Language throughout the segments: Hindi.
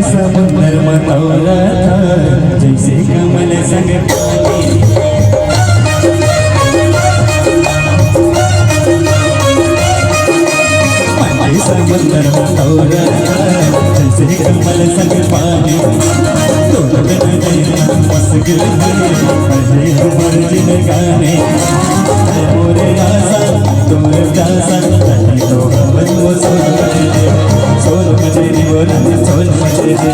समुंदर मतौरा था जैसे कमल संग पानी। समुंदर मतौरा था जैसे कमल संग पानी। तोर बिन जीना मुश्किल है उमर जिंदगानी। मोरे आसा तोर दासा नहीं तो हम वो सोल मचे रे बोला सोल मचे रे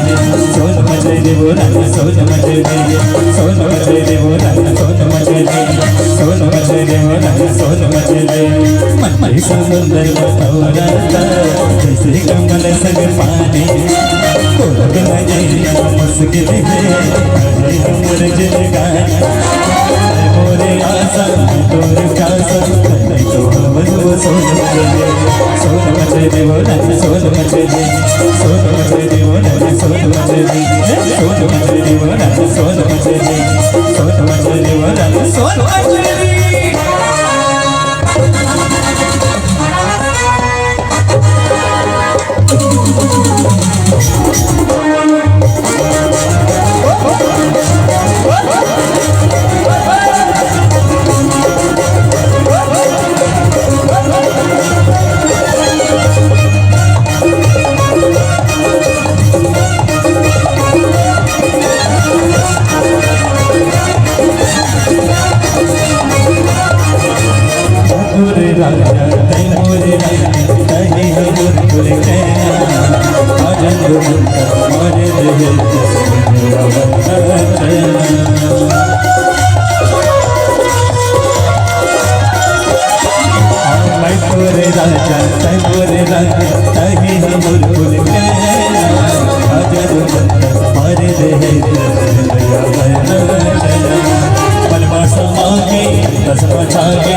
सोल मचे रे बोला सोल मचे रे सोल मचे रे बोला सोल मचे रे सोल मचे रे बोला सोल मचे रे। मन समुंदर मतौरा था जैसे कमल संग पानी। तोर बिन जीना मुश्किल है उमर जिंदगानी। मोरे आसा तोर खासा नहीं तो हम वो सोल मचे रे सोल मचे रे बोला सोल मचे रे सोल मचे रे बोला सोल मचे रे सोल मचे रे बोला सोल मचे रे सोल मचे रे बोला सोल मचे रे। मोरे राजा तै मोरे राजा तै मोर फुल कैना आजन मुंता मोरे रहे मेरा मैं मोरे राजा तै मोरे राजा तै मोर फुल कैना आजन मुंता मोरे रहे मेरा मन मासा मांगे दस पछागे